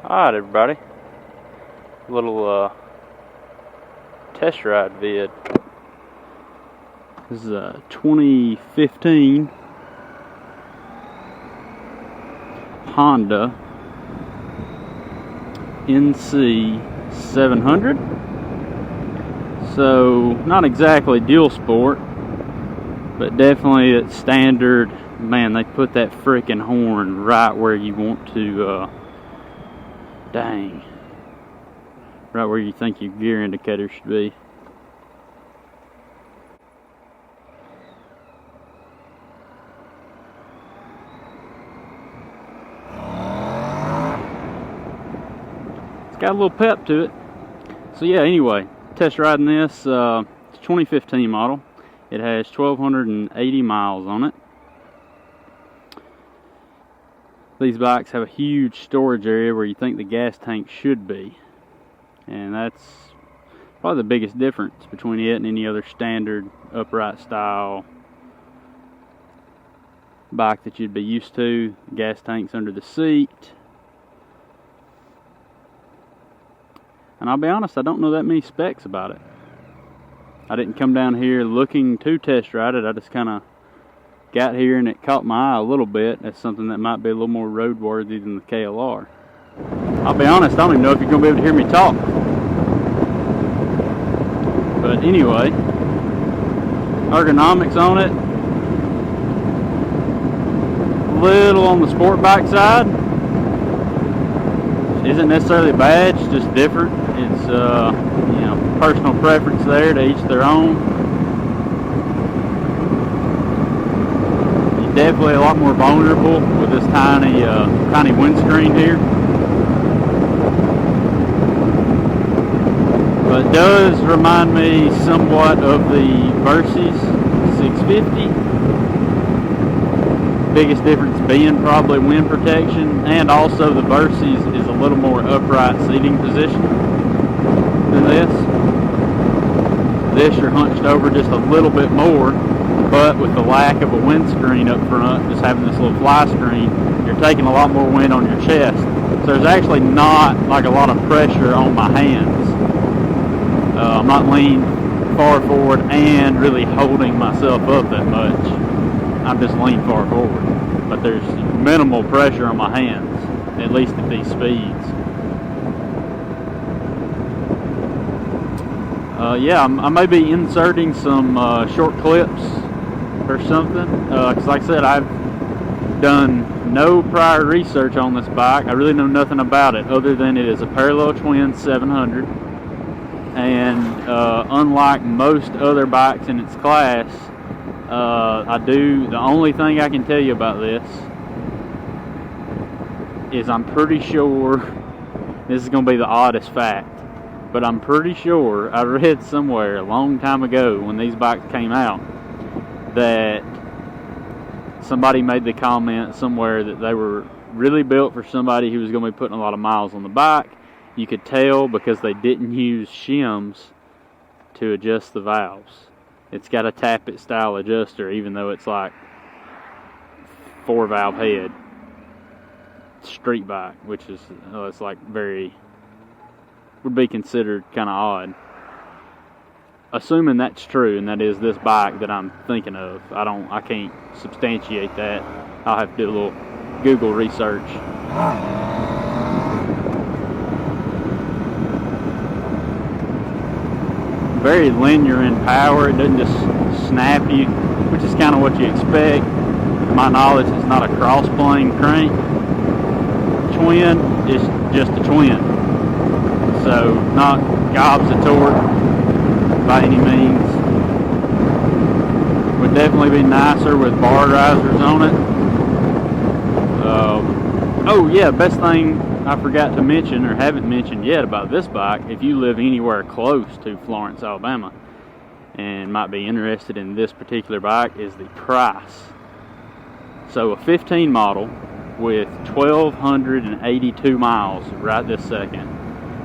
Alright everybody, a little test ride vid. This is a 2015 Honda NC700. So not exactly dual sport, but definitely it's standard. Man, they put that freaking horn right where you want to, dang, right where you think your gear indicator should be. It's got a little pep to it. So yeah, anyway, test riding this. It's a 2015 model. It has 1,280 miles on it. These bikes have a huge storage area where you think the gas tank should be, and that's probably the biggest difference between it and any other standard upright style bike that you'd be used to. Gas tank's under the seat, and I'll be honest, I don't know that many specs about it. I didn't come down here looking to test ride it. I just kind of got here and it caught my eye a little bit. That's something that might be a little more roadworthy than the KLR. I'll be honest, I don't even know if you're going to be able to hear me talk. But anyway, ergonomics on it, little on the sport bike side. Isn't necessarily bad, it's just different. It's you know, personal preference there, to each their own. Definitely a lot more vulnerable with this tiny windscreen here, but it does remind me somewhat of the Versys 650. Biggest difference being probably wind protection, and also the Versys is a little more upright seating position than this. This you're hunched over just a little bit more. But with the lack of a windscreen up front, just having this little fly screen, you're taking a lot more wind on your chest. So there's actually not like a lot of pressure on my hands. I'm not leaning far forward and really holding myself up that much. I'm just leaning far forward. But there's minimal pressure on my hands, at least at these speeds. Yeah, I may be inserting some short clips or something, because like I said, I've done no prior research on this bike. I really know nothing about it other than it is a parallel twin 700, and unlike most other bikes in its class, the only thing I can tell you about this is I'm pretty sure, this is going to be the oddest fact, but I'm pretty sure I read somewhere a long time ago when these bikes came out that somebody made the comment somewhere that they were really built for somebody who was going to be putting a lot of miles on the bike. You could tell because they didn't use shims to adjust the valves. It's got a tap-it style adjuster, even though it's like 4-valve head street bike, which is it's like would be considered kind of odd. Assuming that's true, and that is this bike that I'm thinking of, I can't substantiate that. I'll have to do a little Google research. Very linear in power. It doesn't just snap you, which is kind of what you expect. To my knowledge, it's not a cross-plane crank. Twin is just a twin, so not gobs of torque by any means. Would definitely be nicer with bar risers on it. Oh yeah, best thing I forgot to mention, or haven't mentioned yet, about this bike, if you live anywhere close to Florence, Alabama, and might be interested in this particular bike, is the price. So a 15 model with 1,282 miles right this second,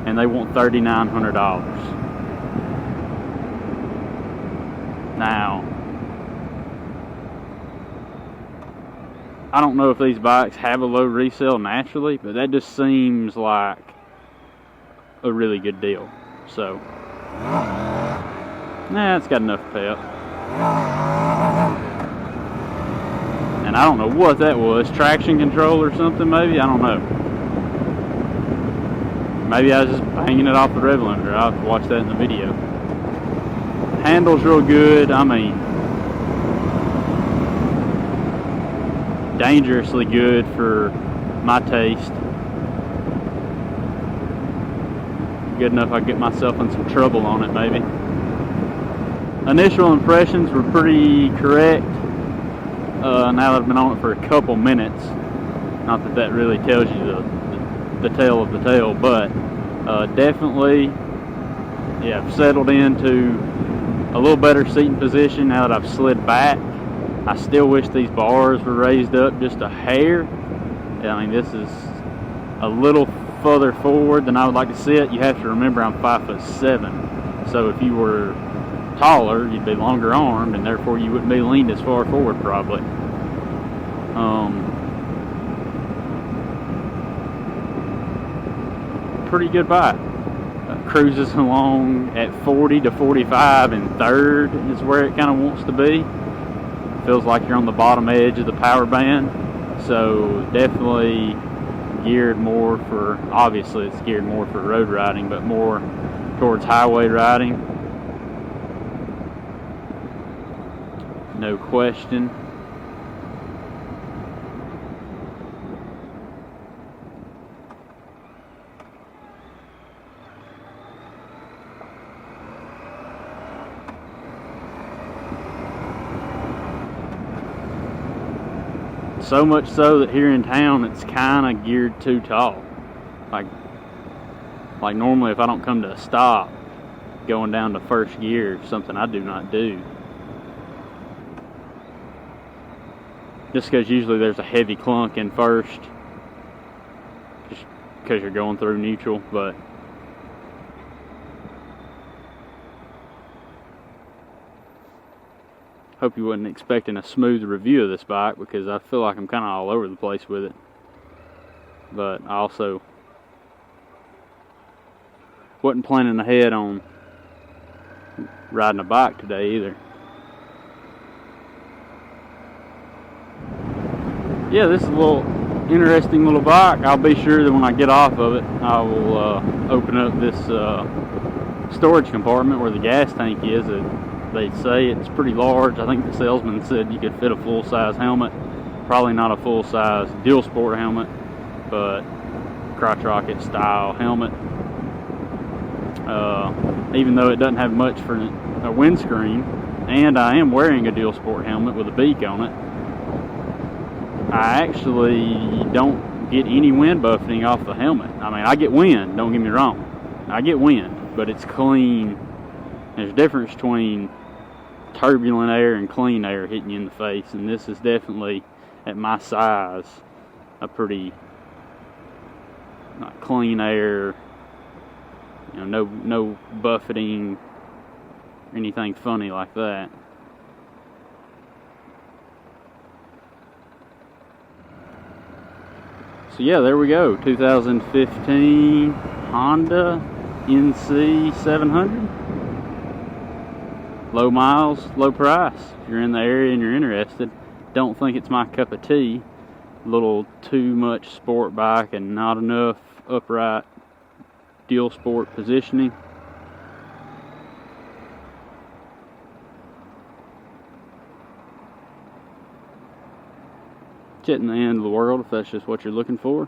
and they want $3,900. Now, I don't know if these bikes have a low resale naturally, but that just seems like a really good deal. So, nah, it's got enough pep. And I don't know what that was, traction control or something maybe, I don't know. Maybe I was just banging it off the rev limiter. I'll have to watch that in the video. Handle's real good, I mean, dangerously good for my taste. Good enough I get myself in some trouble on it maybe. Initial impressions were pretty correct. Now that I've been on it for a couple minutes, not that that really tells you the tale of the tale, but definitely, yeah, I've settled into a little better seating position now that I've slid back. I still wish these bars were raised up just a hair. I mean, this is a little further forward than I would like to see it. You have to remember I'm 5'7", so if you were taller, you'd be longer armed, and therefore you wouldn't be leaned as far forward probably. Pretty good bike. Cruises along at 40 to 45 in third is where it kind of wants to be. Feels like you're on the bottom edge of the power band, so definitely geared more for, obviously it's geared more for road riding, but more towards highway riding. No question. So much so that here in town it's kind of geared too tall. Like normally if I don't come to a stop, going down to first gear is something I do not do. Just because usually there's a heavy clunk in first, just because you're going through neutral, but hope you wasn't expecting a smooth review of this bike, because I feel like I'm kind of all over the place with it. But I also wasn't planning ahead on riding a bike today either. Yeah, this is a little interesting little bike. I'll be sure that when I get off of it, I will open up this storage compartment where the gas tank is. They say it's pretty large. I think the salesman said you could fit a full-size helmet. Probably not a full-size dual sport helmet, but crotch rocket style helmet. Even though it doesn't have much for a windscreen, and I am wearing a dual sport helmet with a beak on it, I actually don't get any wind buffeting off the helmet. I mean, I get wind, don't get me wrong. I get wind, but it's clean. There's a difference between turbulent air and clean air hitting you in the face, and this is definitely, at my size, a pretty not clean air, you know, no buffeting or anything funny like that. So yeah, there we go, 2015 Honda NC700. Low miles, low price. If you're in the area and you're interested, don't think it's my cup of tea. A little too much sport bike and not enough upright dual sport positioning. It's in the end of the world if that's just what you're looking for.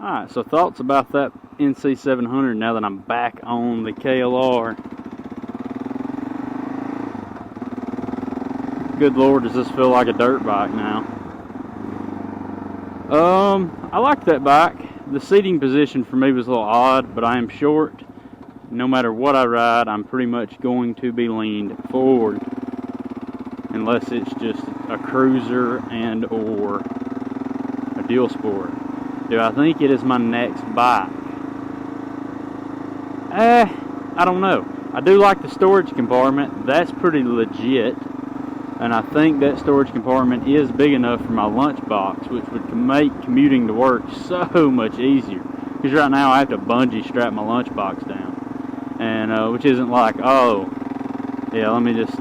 Alright, so thoughts about that NC700 now that I'm back on the KLR. Good Lord, does this feel like a dirt bike now? I like that bike. The seating position for me was a little odd, but I am short. No matter what I ride, I'm pretty much going to be leaned forward, unless it's just a cruiser and or a dual sport. Do I think it is my next bike? I don't know. I do like the storage compartment. That's pretty legit. And I think that storage compartment is big enough for my lunchbox, which would make commuting to work so much easier. Because right now I have to bungee strap my lunchbox down. And which isn't like, oh, yeah, let me just,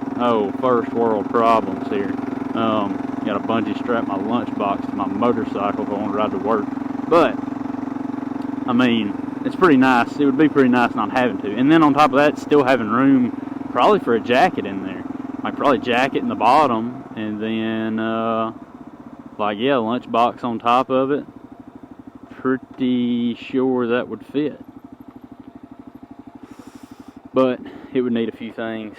first world problems here. Got to bungee strap my lunchbox to my motorcycle if I want to ride to work. But, I mean, it's pretty nice. It would be pretty nice not having to. And then on top of that, still having room probably for a jacket in there. Like probably jacket in the bottom, and then lunchbox on top of it. Pretty sure that would fit. But it would need a few things.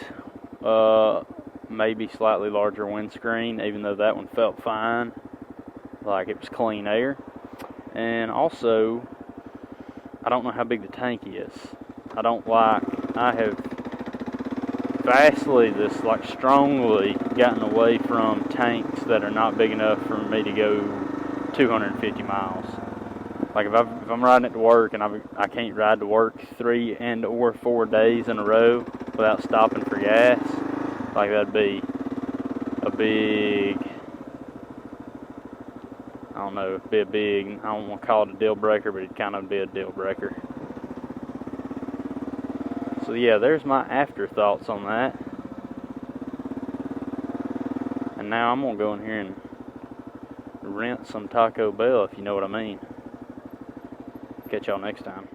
Maybe slightly larger windscreen, even though that one felt fine. Like it was clean air. And also, I don't know how big the tank is. I have strongly gotten away from tanks that are not big enough for me to go 250 miles. Like if I'm riding it to work and I can't ride to work 3 and or 4 days in a row without stopping for gas, like that'd be a big, I don't want to call it a deal breaker, but it'd kind of be a deal breaker. So yeah, there's my afterthoughts on that. And now I'm going to go in here and rent some Taco Bell, if you know what I mean. Catch y'all next time.